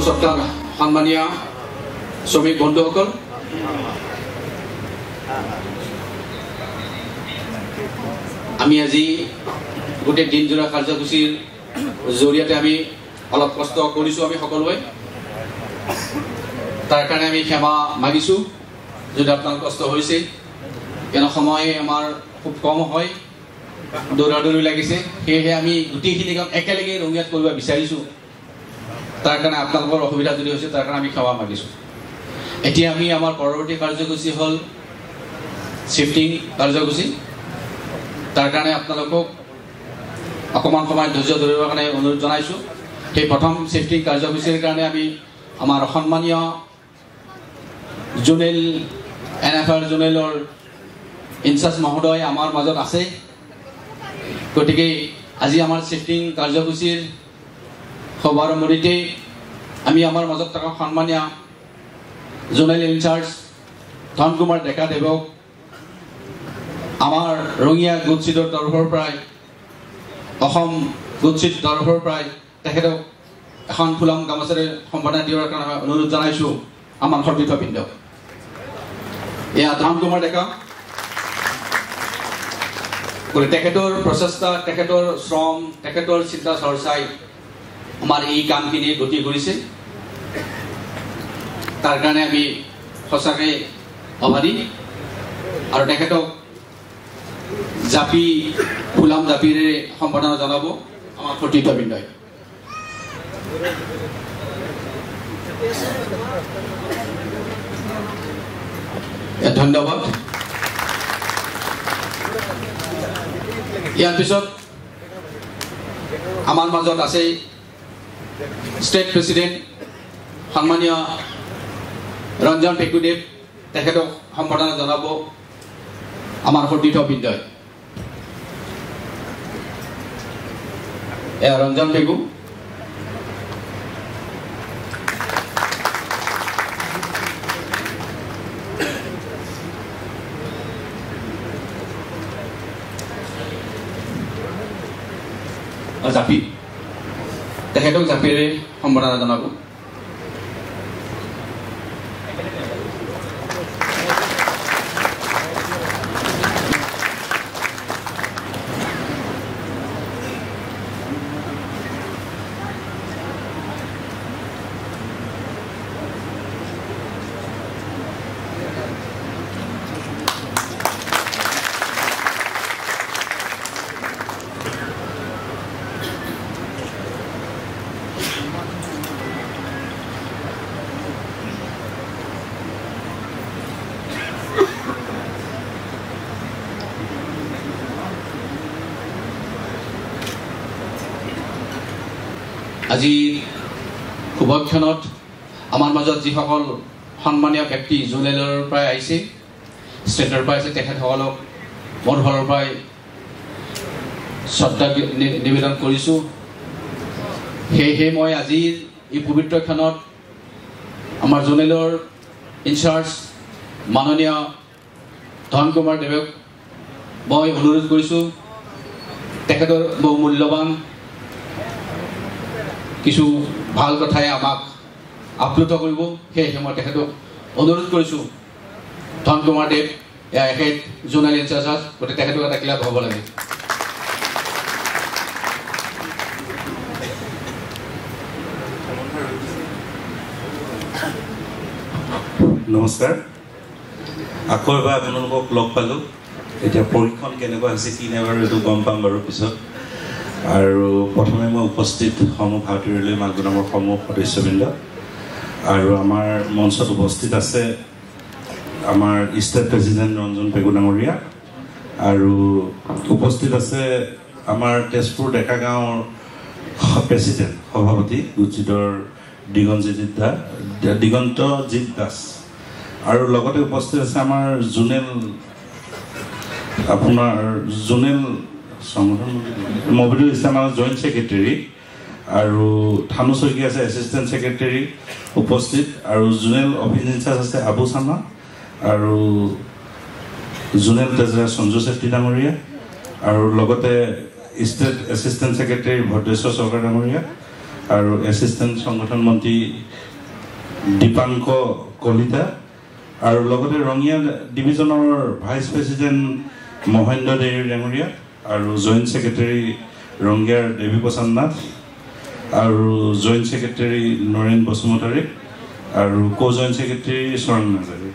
সৰকাৰ সম্মানীয় শ্ৰমিক বন্ধুসকল আমি আজি গোটে দিনজোৰা কাৰ্যসূচীৰ জৰিয়তে আমি অলপ কষ্ট কৰিছো আমি সকলোৱে তাৰ কাৰণে আমি ক্ষমা মাগিছো যদি আপোনাৰ কষ্ট হৈছে কেন সময় আমাৰ খুব কম হয় দৌৰাদৌৰি লাগিছে সেয়েহে আমি গোটেইখিনি কাম একেলগে ৰঙিয়াত কৰিব বিচাৰিছো তাৰ কাৰণে আপোনালোকৰ অসুবিধা যদি হৈছে তাৰ কাৰণে আমি ক্ষমা মাগিছো এতিয়া আমি আমাৰ পৰৱৰ্তী কাৰ্যসূচী হল শিফটিং কাৰ্যসূচী তাৰ কাৰণে আপোনালোকক অকমান সময় ধৈৰ্য ধৰিবৰ কাৰণে অনুৰোধ জনাইছো সেই প্ৰথম শিফটিং কাৰ্যসূচীৰ কাৰণে আমি আমাৰ সন্মানীয় জোনেল এনএফআৰ জোনেলৰ ইনচাৰ্জ মহোদয় আমাৰ মাজত আছে গতিকে আজি আমাৰ শিফটিং কাৰ্যসূচীৰ শুভাৰম্ভণিতে আমি আমাৰ মাজত থকা সন্মানীয় জোনেল ইনচাৰ্জ ধন কুমাৰ ডেকা দেৱক আমাৰ ৰঙিয়া গোটচিটৰ তৰফৰ পৰাই অসম গোটচিট তৰফৰ পৰাই তেখেতক এখন ফুলাম গামোচাৰে সম্বৰ্ধনা দিয়াৰ কাৰণে অনুৰোধ জনাইছো আমাৰ সতীৰ্থবৃন্দক এয়া ধন কুমাৰ ডেকা তেখেতৰ প্ৰচেষ্টা তেখেতৰ শ্ৰম তেখেতৰ চিন্তা চৰ্চাই আমাৰ এই কামখিনি গতি কৰিছে তাৰ কাৰণে আমি সঁচাকৈ অভাৰী আৰু তেখেতক জাপি ফুলাম জাপিৰে সম্বৰ্ধনা জনাব আমাৰ সতীৰ্থবৃন্দই ধন্যবাদ ইয়াৰ পিছত আমাৰ মাজত আছে ষ্টেট প্ৰেচিডেণ্ট সন্মানীয় ৰঞ্জন পেগুদেৱ তেখেতক সম্বৰ্ধনা জনাব আমাৰ সতীৰ্থবৃন্দই এয়া ৰঞ্জন পেগু জাপি তেখেতক জাপিৰে সম্বৰ্ধনা জনাব আজি শুভক্ষণত আমাৰ মাজত যিসকল সন্মানীয় ব্যক্তি জোনেলৰ পৰাই আহিছে ষ্টেটৰ পৰা আহিছে তেখেতসকলক মোৰ ফালৰ পৰাই শ্ৰদ্ধা নিবেদন কৰিছোঁ সেয়েহে মই আজিৰ এই পবিত্ৰ ক্ষণত আমাৰ জোনেলৰ ইনচাৰ্জ মাননীয় ধন কুমাৰ দেৱক মই অনুৰোধ কৰিছোঁ তেখেতৰ বহু মূল্যৱান কিছু ভাল কথাই আমাক আপ্লুত কৰিব সেয়েহে মই তেখেতক অনুৰোধ কৰিছোঁ ধন কুমাৰ দেৱ এখেত জোনেল ইনচাৰ্জ গতিকে তেখেতক এটা ক্লাব হ'ব লাগে নমস্কাৰ আকৌ এবাৰ আপোনালোকক লগ পালোঁ এতিয়া পৰীক্ষণ কেনেকুৱা হৈছে কি নাই বাৰু এইটো গম পাম বাৰু পিছত আৰু প্ৰথমে মই উপস্থিত সমূহ ভাৰতীয়লৈ মালগু নামৰ সমূহ সদস্যবৃন্দ আৰু আমাৰ মঞ্চত উপস্থিত আছে আমাৰ ষ্টেট প্ৰেচিডেণ্ট ৰঞ্জন পেগু ডাঙৰীয়া আৰু উপস্থিত আছে আমাৰ তেজপুৰ ডেকা গাঁৱৰ প্ৰেচিডেণ্ট সভাপতি গোটচিটৰ দিগন্তজিৎ দাস আৰু লগতে উপস্থিত আছে আমাৰ জোনেল আপোনাৰ জোনেল মবিদুল ইছলাম জইণ্ট ছেক্ৰেটাৰী আৰু থানু শইকীয়া আছে এছিষ্টেণ্ট ছেক্ৰেটাৰী উপস্থিত আৰু জোনেল অফিচ ইনচাৰ্জ আছে আবু চামা আৰু জোনেল ট্ৰেজাৰাৰ সঞ্জু চেত্ৰী ডাঙৰীয়া আৰু লগতে ষ্টেট এছিষ্টেণ্ট ছেক্ৰেটাৰী ভদ্ৰেশ্বৰ চৰকাৰ ডাঙৰীয়া আৰু এছিষ্টেণ্ট সংগঠন মন্ত্ৰী দীপাংক কলিতা আৰু লগতে ৰঙিয়া ডিভিজনৰ ভাইচ প্ৰেচিডেণ্ট মহেন্দ্ৰ দেউৰী ডাঙৰীয়া আৰু জইণ্ট ছেক্ৰেটাৰী ৰঙিয়াৰ দেৱী প্ৰসাদ নাথ আৰু জইণ্ট ছেক্ৰেটাৰী নৰেন বসুমতাৰী আৰু জইণ্ট ছেক্ৰেটাৰী চৰণ নাজাৰী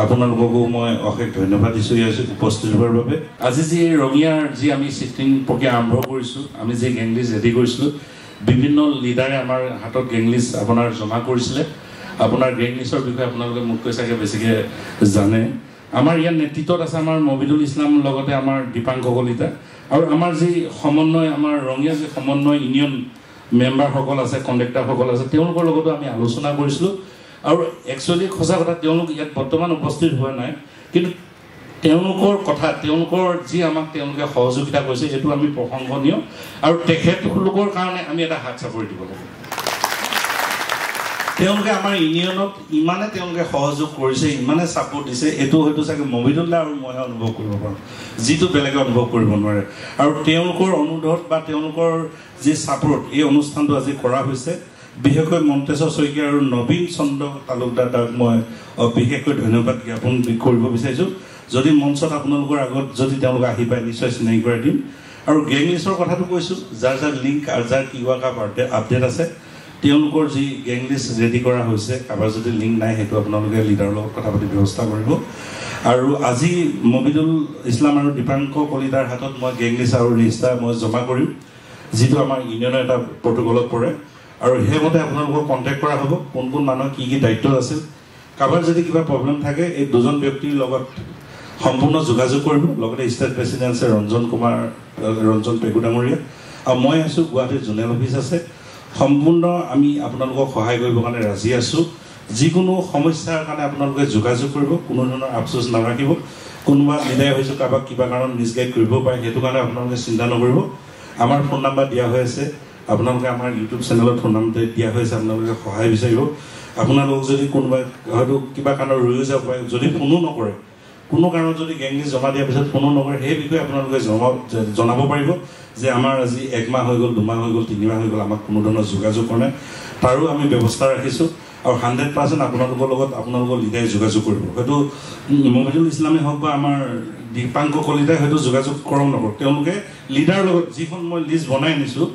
আপোনালোককো মই অশেষ ধন্যবাদ দিছোঁ ইয়াত উপস্থিত হোৱাৰ বাবে। আজি যি ৰঙিয়াৰ যি আমি চিফটিং প্ৰক্ৰিয়া আৰম্ভ কৰিছোঁ, আমি যি গেং লিষ্ট ৰেডি কৰিছিলোঁ, বিভিন্ন লিডাৰে আমাৰ হাতত গেং লিষ্ট আপোনাৰ জমা কৰিছিলে। আপোনাৰ গেং লিষ্টৰ বিষয়ে আপোনালোকে মোতকৈ চাগে বেছিকৈ জানে। আমাৰ ইয়াৰ নেতৃত্বত আছে আমাৰ মবিদুল ইছলাম, লগতে আমাৰ দীপাংক কলিতা আৰু আমাৰ যি সমন্বয়, আমাৰ ৰঙিয়া যি সমন্বয় ইউনিয়ন মেম্বাৰসকল আছে, কণ্ডাক্টাৰসকল আছে, তেওঁলোকৰ লগতো আমি আলোচনা কৰিছিলোঁ। আৰু একচুৱেলি সঁচা কথা, তেওঁলোক ইয়াত বৰ্তমান উপস্থিত হোৱা নাই, কিন্তু তেওঁলোকৰ কথা, তেওঁলোকৰ যি আমাক তেওঁলোকে সহযোগিতা কৰিছে, এইটো আমি প্ৰশংসনীয় আৰু তেখেতলোকৰ কাৰণে আমি এটা হাত চাপৰি দিব লাগে। তেওঁলোকে আমাৰ ইউনিয়নত ইমানে তেওঁলোকে সহযোগ কৰিছে, ইমানে ছাপোৰ্ট দিছে, এইটো হয়তো চাগে মবিদুল্লাহ আৰু মইহে অনুভৱ কৰিব পাৰোঁ, যিটো বেলেগে অনুভৱ কৰিব নোৱাৰে। আৰু তেওঁলোকৰ অনুৰোধ বা তেওঁলোকৰ যি ছাপোৰ্ট, এই অনুষ্ঠানটো আজি কৰা হৈছে। বিশেষকৈ মন্তেশ্বৰ শইকীয়া আৰু নবীন চন্দ্ৰ তালুকদাৰ দাক মই বিশেষকৈ ধন্যবাদ জ্ঞাপন কৰিব বিচাৰিছোঁ। যদি মঞ্চত আপোনালোকৰ আগত যদি তেওঁলোকে আহি পায়, নিশ্চয় চিনাকি কৰাই দিম। আৰু গেং লিষ্টৰ কথাটো কৈছোঁ, যাৰ যাৰ লিংক আৰু যাৰ কিবা আপডেট আছে, তেওঁলোকৰ যি গেং লিষ্ট ৰেডি কৰা হৈছে, কাৰোবাৰ যদি লিংক নাই সেইটো আপোনালোকে লিডাৰৰ লগত কথা পাতি ব্যৱস্থা কৰিব। আৰু আজি মবিদুল ইছলাম আৰু দীপাংক কলিতাৰ হাতত মই গেং লিষ্ট আৰু ৰেজিষ্টাৰ মই জমা কৰিম, যিটো আমাৰ ইউনিয়নৰ এটা প্ৰট'কলত পৰে। আৰু সেইমতে আপোনালোকক কণ্টেক্ট কৰা হ'ব, কোন কোন মানুহৰ কি কি দায়িত্ব আছিল। কাৰোবাৰ যদি কিবা প্ৰব্লেম থাকে, এই দুজন ব্যক্তিৰ লগত সম্পূৰ্ণ যোগাযোগ কৰিব। লগতে ষ্টেট প্ৰেচিডেণ্ট আছে ৰঞ্জন পেগু ডাঙৰীয়া, আৰু মই আছোঁ, গুৱাহাটীৰ জোনেল অফিচ আছে। সম্পূৰ্ণ আমি আপোনালোকক সহায় কৰিবৰ কাৰণে ৰাজি আছোঁ। যিকোনো সমস্যাৰ কাৰণে আপোনালোকে যোগাযোগ কৰিব, কোনো ধৰণৰ আফচোচ নাৰাখিব। কোনোবা বিদায় হৈছোঁ, কাৰোবাক কিবা কাৰণত মিছগাইড কৰিব পাৰে, সেইটো কাৰণে আপোনালোকে চিন্তা নকৰিব। আমাৰ ফোন নাম্বাৰ দিয়া হৈ আছে, আপোনালোকে আমাৰ ইউটিউব চেনেলত ফোন নাম্বাৰ দিয়া হৈ আছে, আপোনালোকে সহায় বিচাৰিব। আপোনালোক যদি কোনোবাই হয়তো কিবা কাৰণত ৰৈও যাব পাৰে, যদি ফোনো নকৰে, কোনো কাৰণত যদি গেং লিষ্ট জমা দিয়াৰ পিছত ফোনো নকৰে, সেই বিষয়ে আপোনালোকে জনাব পাৰিব যে আমাৰ আজি 1 মাহ হৈ গ'ল, 2 মাহ হৈ গ'ল, 3 মাহ হৈ গ'ল, আমাক কোনো ধৰণৰ যোগাযোগ কৰা নাই। তাৰো আমি ব্যৱস্থা ৰাখিছোঁ। আৰু 100% আপোনালোকৰ লগত আপোনালোকৰ লিডাৰে যোগাযোগ কৰিব। হয়তো মবিদুল ইছলামেই হওক বা আমাৰ দীপাংক কলিতাই হয়তো যোগাযোগ কৰক নকৰক, তেওঁলোকে লিডাৰৰ লগত যিখন মই লিষ্ট বনাই আনিছোঁ,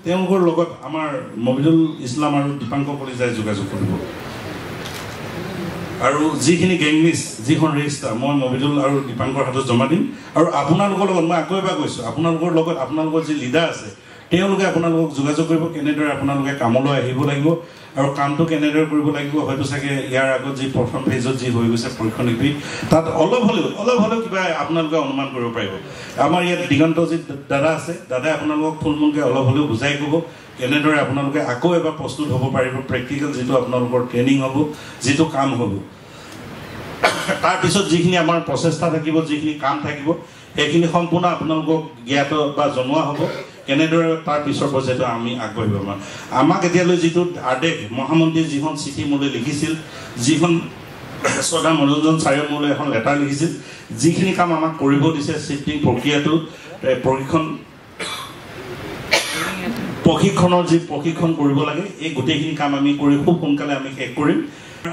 তেওঁলোকৰ লগত আমাৰ মবিদুল ইছলাম আৰু দীপাংক কলিতাই যোগাযোগ কৰিব। আৰু যিখিনি গেং লিষ্ট, যিখন ৰেজিষ্টাৰ মই মবিদুল আৰু দীপাংকৰ হাতত জমা দিম। আৰু আপোনালোকৰ লগত মই আকৌ এবাৰ কৈছোঁ, আপোনালোকৰ লগত আপোনালোকৰ যি লিডাৰ আছে, তেওঁলোকে আপোনালোকক যোগাযোগ কৰিব, কেনেদৰে আপোনালোকে কামলৈ আহিব লাগিব আৰু কামটো কেনেদৰে কৰিব লাগিব। হয়তো চাগে ইয়াৰ আগত যি প্ৰথম ফেজত যি হৈ গৈছে পৰীক্ষণ লিপি, তাত অলপ হ'লেও কিবা আপোনালোকে অনুমান কৰিব পাৰিব। আমাৰ ইয়াত দিগন্তজিৎ দাদা আছে, দাদাই আপোনালোকক থুলমূলকৈ অলপ হ'লেও বুজাই ক'ব, কেনেদৰে আপোনালোকে আকৌ এবাৰ প্ৰস্তুত হ'ব পাৰিব, প্ৰেক্টিকেল যিটো আপোনালোকৰ ট্ৰেইনিং হ'ব, যিটো কাম হ'ব। তাৰপিছত যিখিনি আমাৰ প্ৰচেষ্টা থাকিব, যিখিনি কাম থাকিব, সেইখিনি সম্পূৰ্ণ আপোনালোকক জ্ঞাত বা জনোৱা হ'ব, কেনেদৰে তাৰ পিছৰ পৰ্যায়টো আমি আগবাঢ়িব পাৰোঁ। আমাক এতিয়ালৈ যিটো আদেশ মহামন্ত্ৰীয়ে যিখন চিঠি মোলৈ লিখিছিল, যিখন শ্ৰদ্ধা মনোৰঞ্জন ছাৰে মোলৈ এখন লেটাৰ লিখিছিল, যিখিনি কাম আমাক কৰিব দিছে, চিফটিং প্ৰক্ৰিয়াটো প্ৰশিক্ষণৰ যি প্ৰশিক্ষণ কৰিব লাগে, এই গোটেইখিনি কাম আমি কৰি খুব সোনকালে আমি শেষ কৰিম।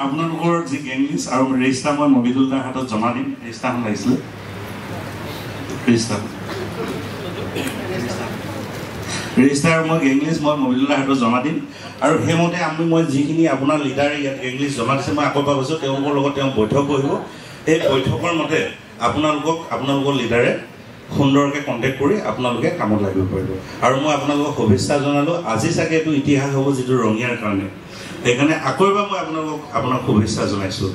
আপোনালোকৰ যি গেং লিষ্ট আৰু ৰেজিষ্টাৰ মই মবিদুল্লাৰ হাতত জমা দিম। ৰেজিষ্টাৰখন লাগিছিলে, ৰেজিষ্টাৰ মই গেং লিষ্ট মই মবিদুল্লাৰ হাতত জমা দিম। আৰু সেইমতে মই যিখিনি আপোনাৰ লিডাৰে ইয়াত গেং লিষ্ট জমা দিছে, মই আকৌ এবাৰ কৈছোঁ, তেওঁলোকৰ লগত তেওঁ বৈঠক বহিব। সেই বৈঠকৰ মতে আপোনালোকৰ লিডাৰে সুন্দৰকৈ কণ্টেক্ট কৰি আপোনালোকে কামত লাগিব পাৰিব। আৰু মই আপোনালোকক শুভেচ্ছা জনালোঁ। আজি চাগে এইটো ইতিহাস হ'ব যিটো ৰঙিয়াৰ কাৰণে, সেইকাৰণে আকৌ এবাৰ মই আপোনাক শুভেচ্ছা জনাইছোঁ।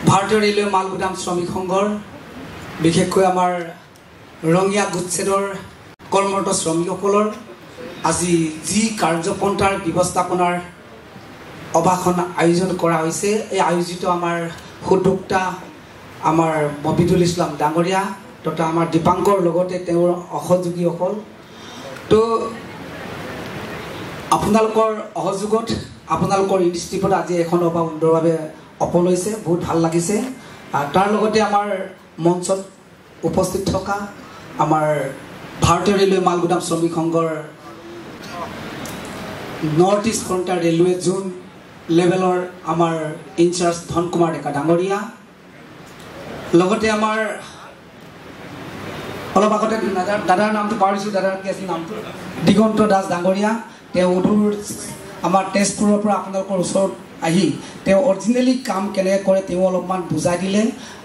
ভাৰতীয় ৰেলৱে মালগুদাম শ্ৰমিক সংঘৰ, বিশেষকৈ আমাৰ ৰঙিয়া গোটছেদৰ কৰ্মৰত শ্ৰমিকসকলৰ আজি যি কাৰ্যপন্থাৰ ব্যৱস্থাপনাৰ অভাষণ আয়োজন কৰা হৈছে, এই আয়োজিত আমাৰ সুদোক্তা আমাৰ মবিদুল ইছলাম ডাঙৰীয়া তথা আমাৰ দীপাংকৰ লগতে তেওঁৰ অসহযোগীসকল তো আপোনালোকৰ অহযোগত আপোনালোকৰ ইনষ্টিটিউটত আজি এখন সভা সুন্দৰভাৱে সফল হৈছে বহুত ভাল লাগিছে তাৰ লগতে আমাৰ মঞ্চত উপস্থিত থকা আমাৰ ভাৰতীয় ৰেলৱে মালগুদাম শ্ৰমিক সংঘৰ নৰ্থ ইষ্ট ফ্ৰণ্টিয়াৰ ৰেলৱে জোন লেভেলৰ আমাৰ ইনচাৰ্জ ধন কুমাৰ ডেকা ডাঙৰীয়া লগতে আমাৰ অলপ আগতে দাদাৰ নামটো পাহৰিছোঁ দাদাৰ কি আছিল নামটো দিগন্ত দাস ডাঙৰীয়া তেওঁ অধুৰ আমাৰ তেজপুৰৰ পৰা আপোনালোকৰ ওচৰত আহি তেওঁ অৰিজিনেলি কাম কেনেকৈ কৰে তেওঁ অলপমান বুজাই দিলে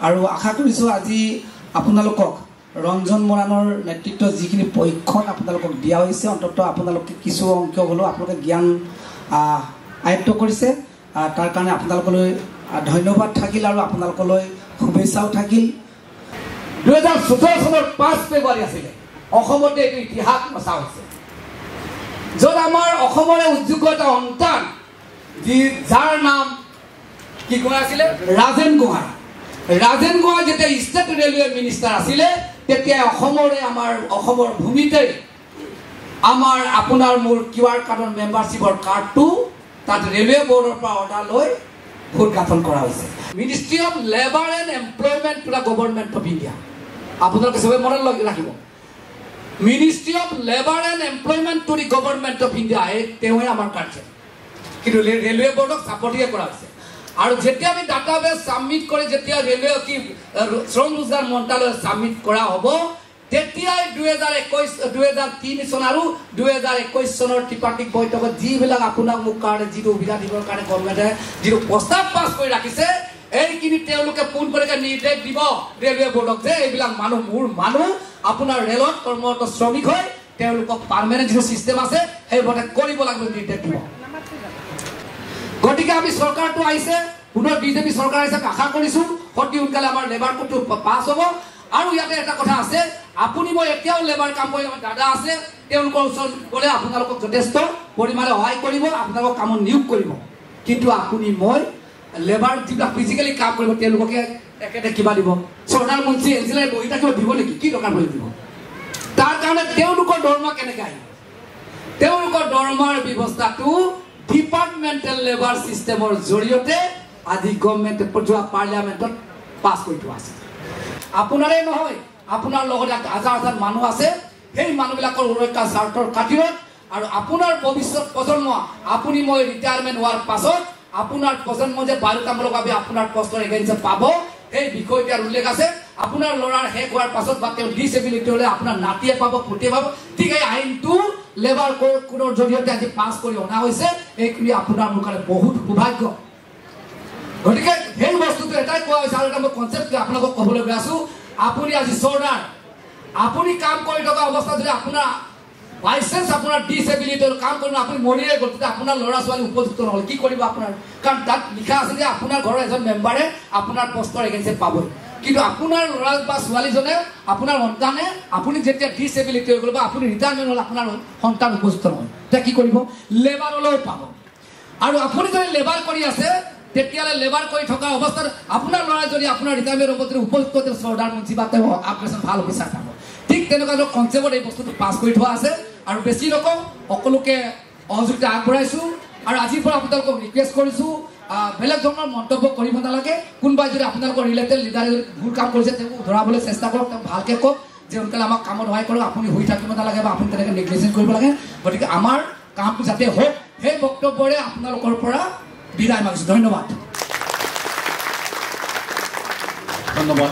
আৰু আশা কৰিছোঁ আজি আপোনালোকক ৰঞ্জন মৰাণৰ নেতৃত্বত যিখিনি প্ৰশিক্ষণ আপোনালোকক দিয়া হৈছে অন্ততঃ আপোনালোকে কিছু অংশ হ'লেও আপোনালোকে জ্ঞান আয়ত্ব কৰিছে তাৰ কাৰণে আপোনালোকলৈ ধন্যবাদ থাকিল আৰু আপোনালোকলৈ শুভেচ্ছাও থাকিল 2014 চনৰ 5 ফেব্ৰুৱাৰী আছিলে অসমতে এইটো ইতিহাস ৰচা হৈছে য'ত আমাৰ অসমৰে উদ্যোগ এটা সন্তান যাৰ নাম কি কোৱা আছিলে ৰাজেন গোহাঁই যেতিয়া ষ্টেট ৰেলৱে মিনিষ্টাৰ আছিলে তেতিয়া অসমৰ ভূমিতে আমাৰ আপোনাৰ মোৰ QR কাৰ্ডৰ মেম্বাৰশ্বিপৰ কাৰ্ডটো তাত ৰেলৱে বৰ্ডৰ পৰা অৰ্ডাৰ লৈ উদ্ঘাটন কৰা হৈছে ministry of labour and employment to the government of India আপোনালোকে চবে মনত ৰাখিব ministry of labour and employment to the government of India তেওঁহে আমাৰ কাৰ্য কিন্তু ৰেলৱে বৰ্ডক চাপৰ্টিয়ে কৰা হৈছে আৰু যেতিয়া আমি ডাটাবেছ ছাবমিট কৰি যেতিয়া ৰেলৱে শ্ৰম ৰোজগাৰ মন্ত্ৰালয়ে ছাবমিট কৰা হ'ব তেতিয়াই 2003 চন আৰু 2021 চনৰ ত্ৰিপাক্ষিক বৈঠকত যিবিলাক আপোনাক মোক কাৰণে যিটো সুবিধা দিবৰ কাৰণে গভৰ্ণমেণ্টে যিটো প্ৰস্তাৱ পাছ কৰি ৰাখিছে এইখিনি তেওঁলোকে পোনপটীয়াকৈ নিৰ্দেশ দিব ৰেলৱে বৰ্ডক যে এইবিলাক মোৰ মানুহ আপোনাৰ ৰেলত কৰ্মৰত শ্ৰমিক হয় তেওঁলোকক পাৰ্মানেণ্ট যিটো ছিষ্টেম আছে সেইমতে কৰিব লাগিব নিৰ্দেশ দিব গতিকে আমি চৰকাৰটো আহিছে পুনৰ বিজেপি চৰকাৰ আহিছে আশা কৰিছোঁ অতি সোনকালে আমাৰ লেবাৰ কোডটো পাছ হ'ব আৰু ইয়াতে এটা কথা আছে আপুনি মই এতিয়াও লেবাৰ কাম কৰি আমাৰ দাদা আছে তেওঁলোকৰ ওচৰত গ'লে আপোনালোকক যথেষ্ট পৰিমাণে সহায় কৰিব আপোনালোকক কামত নিয়োগ কৰিব কিন্তু আপুনি মই লেবাৰ যিবিলাক ফিজিকেলি কাম কৰিব তেওঁলোককে একেটা কিবা দিব চৰকাৰ মন্ত্ৰী এনজিলাই বহি থাকিব দিব নেকি কি দৰকাৰ হৈ দিব তাৰ কাৰণে তেওঁলোকৰ দৰমহা কেনেকৈ আহিব তেওঁলোকৰ দৰমহাৰ ব্যৱস্থাটো ডিপাৰ্টমেণ্টেল লেবাৰ ছিষ্টেমৰ জৰিয়তে আজি গভৰ্ণমেণ্টে যোৱা পাৰ্লিয়ামেণ্টত পাছ কৰি থোৱা আছে আপোনাৰে নহয় আপোনাৰ লগতে হাজাৰ মানুহ আছে সেই মানুহবিলাকৰ সুৰক্ষা স্বাৰ্থৰ খাতিৰত আৰু আপোনাৰ ভৱিষ্যত প্ৰজন্ম আপুনি মই ৰিটায়াৰমেণ্ট হোৱাৰ পাছত আপোনাৰ প্ৰজন্ম যে বাধ্যতামূলকভাৱে আপোনাৰ পষ্টৰ এগেইনষ্টত পাব সেই বিষয়টো ইয়াৰ উল্লেখ আছে আপোনাৰ ল'ৰাৰ শেষ হোৱাৰ পাছত বা তেওঁ ডিছেবিলিটি হ'লে আপোনাৰ নাতিয়ে পাব পুতিয়ে পাব ঠিক এই আইনটো লেবাৰ কোডৰ জৰিয়তে আজি পাছ কৰি অনা হৈছে এইখিনি আপোনাৰ মোৰ কাৰণে বহুত সৌভাগ্য গতিকে সেই বস্তুটো এটাই কোৱা হৈছে আৰু এটা মই কনচেপ্ট আপোনালোকক ক'বলৈ গৈ আছোঁ আপুনি আজি চৰ্দাৰ আপুনি কাম কৰি থকা অৱস্থাত যদি আপোনাৰ লাইচেন্স আপোনাৰ ডিছেবিলিটিৰ কাম কৰিব আপুনি মৰিয়ে গ'ল তেতিয়া আপোনাৰ ল'ৰা ছোৱালী উপযুক্ত নহ'ল কি কৰিব আপোনাৰ কাৰণ তাত লিখা আছে যে আপোনাৰ ঘৰৰ এজন মেম্বাৰে আপোনাৰ পষ্টৰ এগেইনষ্টত পাবই কিন্তু আপোনাৰ ল'ৰা বা ছোৱালীজনে আপোনাৰ সন্তানে আপুনি যেতিয়া ডিছেবিলিটি হৈ গ'ল বা আপুনি ৰিটায়াৰমেণ্ট হ'ল আপোনাৰ সন্তান উপযুক্ত নহয় তেতিয়া কি কৰিব লেবাৰলৈও পাব আৰু আপুনি যদি লেবাৰ কৰি আছে তেতিয়াহ'লে লেবাৰ কৰি থকা অৱস্থাত আপোনাৰ ল'ৰাই যদি আপোনাৰ ৰিটায়াৰমেণ্ট হ'ব যদি উপযুক্ত চৰ্দাৰ মন্ত্ৰী বা তেওঁ আপগ্ৰেশ্যন ভাল অফিচাৰ পাব ঠিক তেনেকুৱা ধৰণৰ কনচেপ্টত এই বস্তুটো পাছ কৰি থোৱা আছে আৰু বেছি নকওঁ সকলোকে সহযোগিতা আগবঢ়াইছোঁ আৰু আজিৰ পৰা আপোনালোকক ৰিকুৱেষ্ট কৰিছোঁ বেলেগ ধৰণৰ মন্তব্য কৰিব নালাগে কোনোবাই যদি আপোনালোকৰ ৰিলেটেড লিডাৰে যদি ভুল কাম কৰিছে তেওঁক ধৰাবলৈ চেষ্টা কৰক তেওঁ ভালকৈ কওক যে সোনকালে আমাক কামত সহায় কৰক আপুনি শুই থাকিব নালাগে বা আপুনি তেনেকৈ নেগলিজেঞ্চ কৰিব লাগে গতিকে আমাৰ কামটো যাতে হওক সেই বক্তব্যৰে আপোনালোকৰ পৰা বিদায় মাগিছোঁ ধন্যবাদ ধন্যবাদ